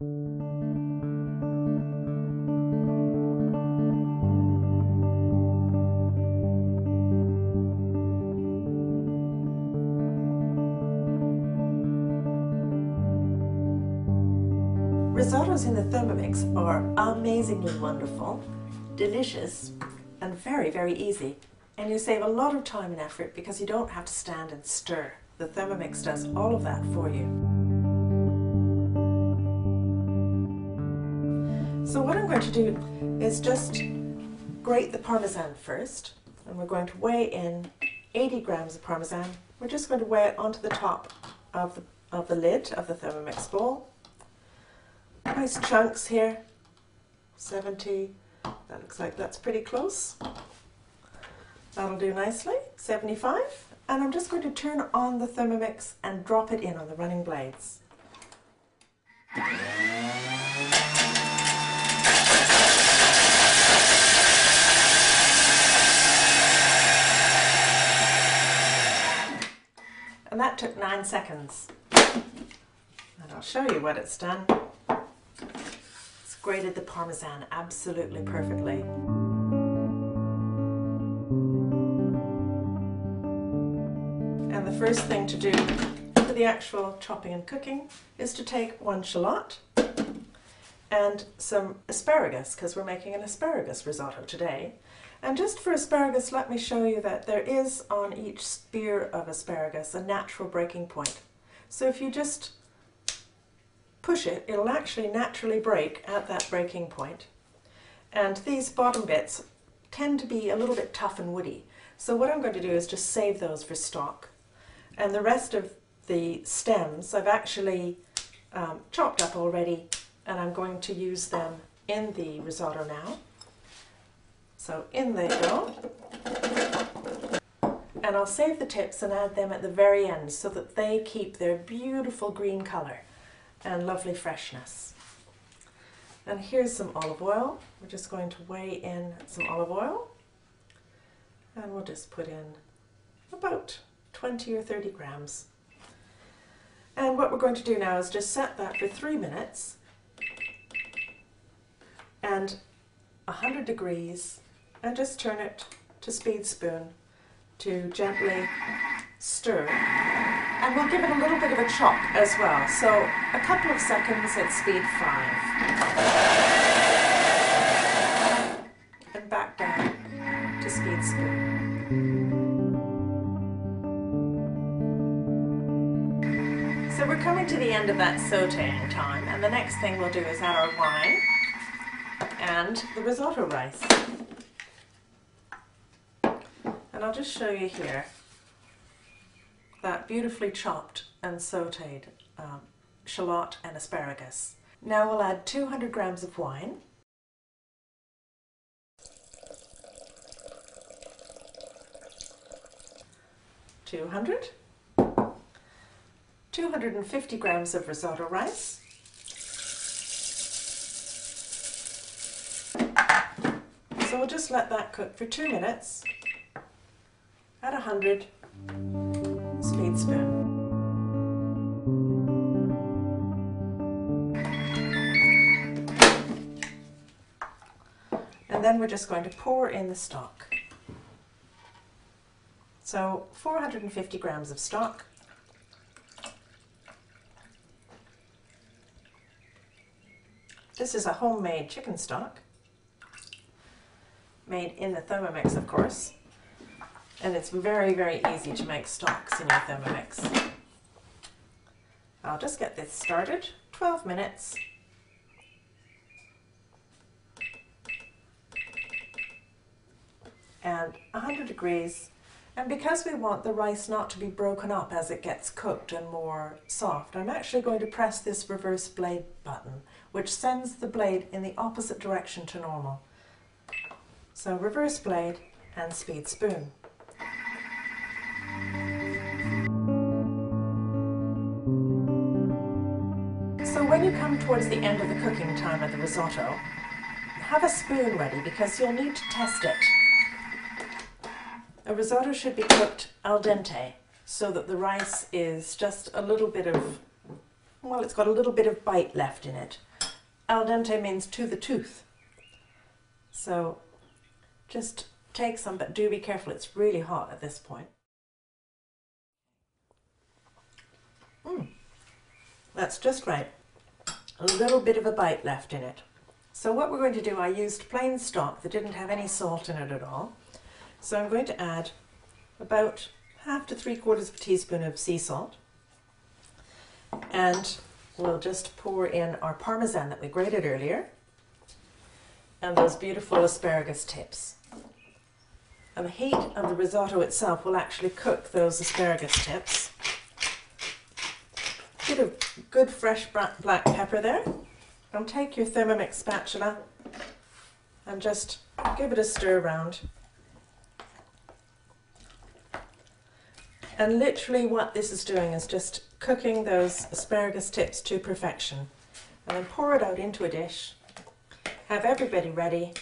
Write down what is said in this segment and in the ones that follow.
Risottos in the Thermomix are amazingly wonderful, delicious, and very, very easy. And you save a lot of time and effort because you don't have to stand and stir. The Thermomix does all of that for you. So what I'm going to do is just grate the Parmesan first, and we're going to weigh in 80 grams of Parmesan. We're just going to weigh it onto the top of the lid of the Thermomix bowl. Nice chunks here, 70, that looks like that's pretty close. That'll do nicely, 75. And I'm just going to turn on the Thermomix and drop it in on the running blades. And that took 9 seconds. And I'll show you what it's done. It's grated the Parmesan absolutely perfectly. And the first thing to do for the actual chopping and cooking is to take 1 shallot and some asparagus, because we're making an asparagus risotto today. And just for asparagus, let me show you that there is on each spear of asparagus a natural breaking point. So if you just push it, it'll actually naturally break at that breaking point. And these bottom bits tend to be a little bit tough and woody. So what I'm going to do is just save those for stock. And the rest of the stems I've actually chopped up already, and I'm going to use them in the risotto now. So in they go. And I'll save the tips and add them at the very end so that they keep their beautiful green colour and lovely freshness. And here's some olive oil. We're just going to weigh in some olive oil, and we'll just put in about 20 or 30 grams. And what we're going to do now is just set that for 3 minutes and 100 degrees, and just turn it to speed spoon to gently stir. And we'll give it a little bit of a chop as well. So a couple of seconds at speed 5. And back down to speed spoon. So we're coming to the end of that sauteing time, and the next thing we'll do is add our wine and the risotto rice. And I'll just show you here that beautifully chopped and sauteed shallot and asparagus. Now we'll add 200 grams of wine, 250 grams of risotto rice, so we'll just let that cook for 2 minutes at 100 speed spoon. And then we're just going to pour in the stock. So 450 grams of stock. This is a homemade chicken stock, made in the Thermomix, of course. And it's very, very easy to make stocks in your Thermomix. I'll just get this started. 12 minutes. And 100 degrees. And because we want the rice not to be broken up as it gets cooked and more soft, I'm actually going to press this reverse blade button, which sends the blade in the opposite direction to normal. So reverse blade and speed spoon. So when you come towards the end of the cooking time of the risotto, have a spoon ready because you'll need to test it. A risotto should be cooked al dente so that the rice is just a little bit of well, it's got a little bit of bite left in it. Al dente means to the tooth. So just take some, but do be careful, it's really hot at this point. That's just right. A little bit of a bite left in it. So what we're going to do, I used plain stock that didn't have any salt in it at all. So I'm going to add about 1/2 to 3/4 teaspoon of sea salt. And we'll just pour in our parmesan that we grated earlier. And those beautiful asparagus tips. And the heat of the risotto itself will actually cook those asparagus tips. Bit of good fresh black pepper there. And take your Thermomix spatula and just give it a stir around. And literally what this is doing is just cooking those asparagus tips to perfection. And then pour it out into a dish. Have everybody ready,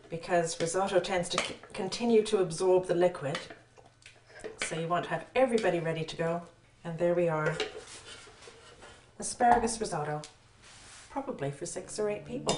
because risotto tends to continue to absorb the liquid. So you want to have everybody ready to go. And there we are. Asparagus risotto, probably for 6 or 8 people.